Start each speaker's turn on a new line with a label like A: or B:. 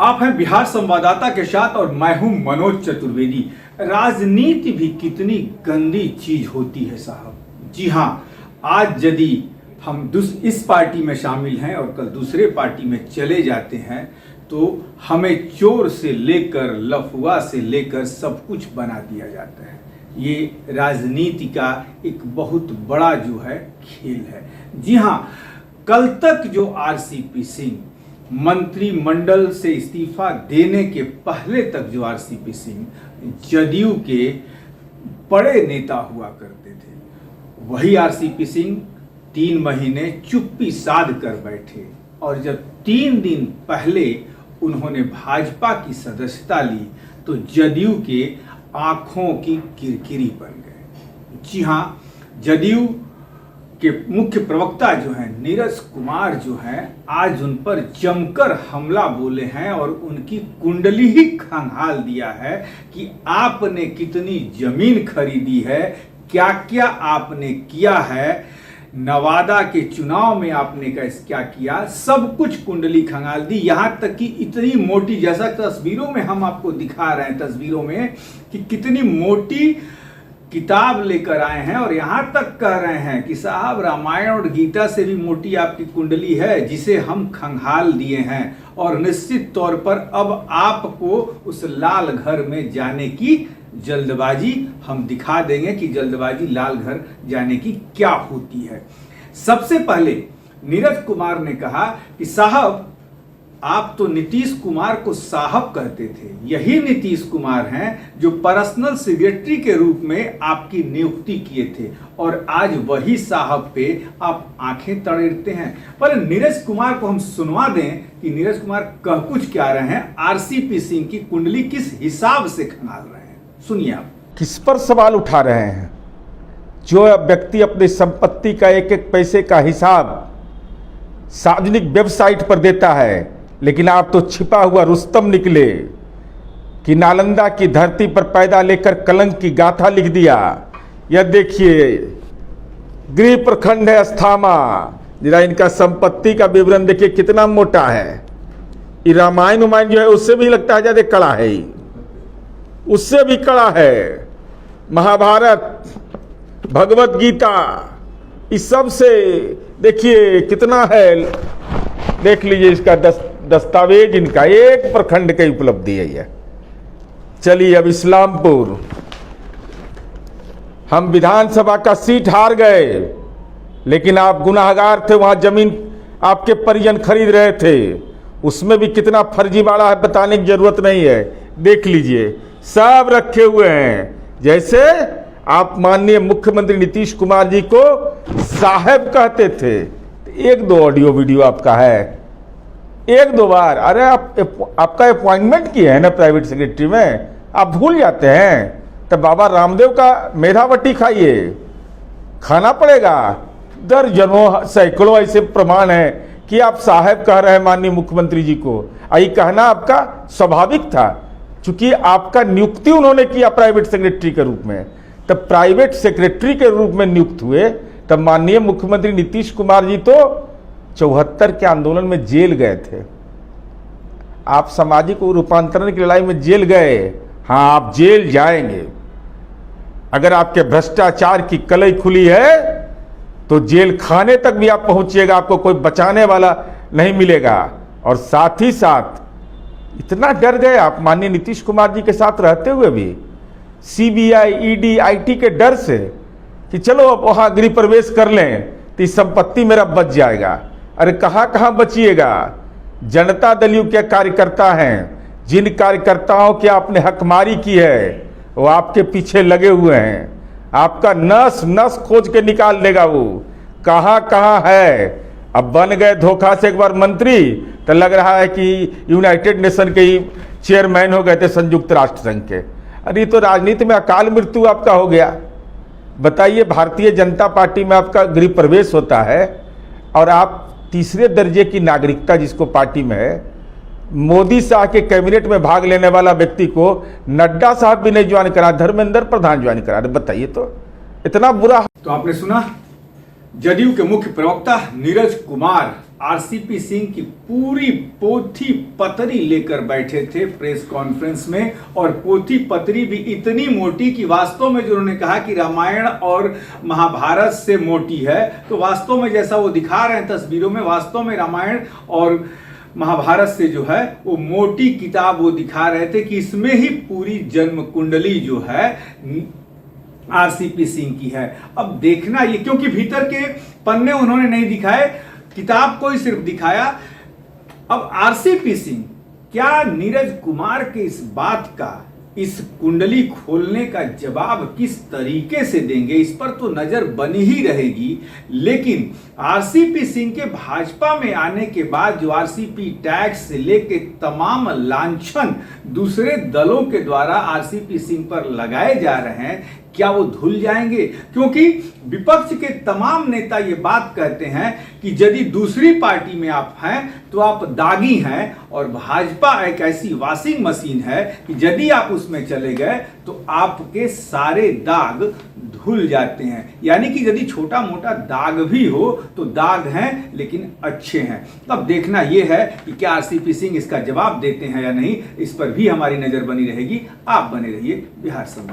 A: आप हैं बिहार संवाददाता के साथ और मैं हूं मनोज चतुर्वेदी। राजनीति भी कितनी गंदी चीज होती है साहब। जी हां, आज यदि हम इस पार्टी में शामिल हैं और कल दूसरे पार्टी में चले जाते हैं तो हमें चोर से लेकर लफुआ से लेकर सब कुछ बना दिया जाता है। ये राजनीति का एक बहुत बड़ा जो है खेल है। जी हां, कल तक जो आरसीपी सिंह मंत्रिमंडल से इस्तीफा देने के पहले तक जो आरसीपी सिंह जदयू के बड़े नेता हुआ करते थे, वही आरसीपी सिंह 3 महीने चुप्पी साध कर बैठे और जब 3 दिन पहले उन्होंने भाजपा की सदस्यता ली तो जदयू के आंखों की किरकिरी बन गए। जी हां, जदयू के मुख्य प्रवक्ता जो हैं नीरज कुमार जो हैं, आज उन पर जमकर हमला बोले हैं और उनकी कुंडली ही खंगाल दिया है कि आपने कितनी जमीन खरीदी है, क्या क्या आपने किया है, नवादा के चुनाव में आपने क्या किया, सब कुछ कुंडली खंगाल दी। यहां तक कि इतनी मोटी, जैसा तस्वीरों में हम आपको दिखा रहे हैं, तस्वीरों में कि कितनी मोटी किताब लेकर आए हैं और यहां तक कह रहे हैं कि साहब रामायण और गीता से भी मोटी आपकी कुंडली है जिसे हम खंगाल दिए हैं और निश्चित तौर पर अब आपको उस लाल घर में जाने की जल्दबाजी हम दिखा देंगे कि जल्दबाजी लाल घर जाने की क्या होती है। सबसे पहले नीरज कुमार ने कहा कि साहब आप तो नीतीश कुमार को साहब कहते थे, यही नीतीश कुमार हैं जो पर्सनल सेक्रेटरी के रूप में आपकी नियुक्ति किए थे और आज वही साहब पे आप आंखें तड़ेरते हैं। पर नीरज कुमार को हम सुनवा दें कि नीरज कुमार कह कुछ क्या रहे हैं, आरसीपी सिंह की कुंडली किस हिसाब से खंगाल रहे हैं, सुनिए आप।
B: किस पर सवाल उठा रहे हैं? जो व्यक्ति अपनी संपत्ति का एक एक पैसे का हिसाब सार्वजनिक वेबसाइट पर देता है, लेकिन आप तो छिपा हुआ रुस्तम निकले कि नालंदा की धरती पर पैदा लेकर कलंक की गाथा लिख दिया। यह देखिए, गृह प्रखंड है अस्थामा, जरा इनका संपत्ति का विवरण देखिए कितना मोटा है। ये रामायण जो है उससे भी लगता है ज्यादा कड़ा है, उससे भी कड़ा है। महाभारत, भगवत गीता, इस सब से देखिए कितना है, देख लीजिए इसका दस्तावेज, इनका एक प्रखंड की उपलब्धि है यह। चलिए अब इस्लामपुर, हम विधानसभा का सीट हार गए लेकिन आप गुनाहगार थे, वहां जमीन आपके परिजन खरीद रहे थे, उसमें भी कितना फर्जीवाड़ा है बताने की जरूरत नहीं है। देख लीजिए सब रखे हुए हैं। जैसे आप माननीय मुख्यमंत्री नीतीश कुमार जी को साहब कहते थे, 1-2 ऑडियो वीडियो आपका है, 1-2 बार। अरे आपका अपॉइंटमेंट किया है ना प्राइवेट सेक्रेटरी में, आप भूल जाते हैं। तो बाबा रामदेव का मेधावटी खाइए, खाना पड़ेगा। दर्जनों सैकड़ों ऐसे प्रमाण है कि आप साहब कह रहे हैं माननीय मुख्यमंत्री जी को। यही कहना आपका स्वाभाविक था, चूंकि आपका नियुक्ति उन्होंने किया प्राइवेट सेक्रेटरी के रूप में। तब प्राइवेट सेक्रेटरी के रूप में नियुक्त हुए, तब माननीय मुख्यमंत्री नीतीश कुमार जी तो 74 के आंदोलन में जेल गए थे। आप सामाजिक रूपांतरण की लड़ाई में जेल गए। हाँ, आप जेल जाएंगे। अगर आपके भ्रष्टाचार की कलई खुली है तो जेल खाने तक भी आप पहुंचिएगा, आपको कोई बचाने वाला नहीं मिलेगा। और साथ ही साथ इतना डर गए आप माननीय नीतीश कुमार जी के साथ रहते हुए भी, सीबीआई, ईडी, आईटी के डर से कि चलो अब वहां गृह प्रवेश कर लें तो संपत्ति मेरा बच जाएगा। अरे कहां बचिएगा? जनता दल के कार्यकर्ता हैं, जिन कार्यकर्ताओं की आपने हकमारी की है वो आपके पीछे लगे हुए हैं। आपका नस नस खोज के निकाल देगा वो कहां है। अब बन गए धोखा से एक बार मंत्री, तो लग रहा है कि यूनाइटेड नेशन के ही चेयरमैन हो गए थे, संयुक्त राष्ट्र संघ के। अरे तो राजनीति में अकाल मृत्यु आपका हो गया। बताइए, भारतीय जनता पार्टी में आपका गृह प्रवेश होता है और आप तीसरे दर्जे की नागरिकता जिसको पार्टी में है, मोदी साहब के कैबिनेट में भाग लेने वाला व्यक्ति को नड्डा साहब भी नहीं ज्वाइन करा, धर्मेंद्र प्रधान ज्वाइन करा। बताइए तो इतना बुरा।
A: तो आपने सुना, जदयू के मुख्य प्रवक्ता नीरज कुमार आरसीपी सिंह की पूरी पोथी पतरी लेकर बैठे थे प्रेस कॉन्फ्रेंस में, और पोथी पतरी भी इतनी मोटी कि वास्तव में जो उन्होंने कहा कि रामायण और महाभारत से मोटी है, तो वास्तव में जैसा वो दिखा रहे हैं तस्वीरों में, वास्तव में रामायण और महाभारत से जो है वो मोटी किताब वो दिखा रहे थे कि इसमें ही पूरी जन्म कुंडली जो है आरसीपी सिंह की है। अब देखना ये, क्योंकि भीतर के पन्ने उन्होंने नहीं दिखाए, किताब को ही सिर्फ दिखाया। अब आरसीपी सिंह क्या नीरज कुमार के इस बात का, इस कुंडली खोलने का जवाब किस तरीके से देंगे, इस पर तो नजर बनी ही रहेगी। लेकिन आरसीपी सिंह के भाजपा में आने के बाद जो आरसीपी टैक्स से लेके तमाम लांछन दूसरे दलों के द्वारा आरसीपी सिंह पर लगाए जा रहे हैं, क्या वो धुल जाएंगे? क्योंकि विपक्ष के तमाम नेता ये बात कहते हैं कि यदि दूसरी पार्टी में आप हैं तो आप दागी हैं, और भाजपा एक ऐसी वॉशिंग मशीन है कि यदि आप उसमें चले गए तो आपके सारे दाग धुल जाते हैं। यानी कि यदि छोटा मोटा दाग भी हो तो दाग हैं लेकिन अच्छे हैं। तब देखना यह है कि क्या आरसीपी सिंह इसका जवाब देते हैं या नहीं, इस पर भी हमारी नजर बनी रहेगी। आप बने रहिए बिहार संवाद।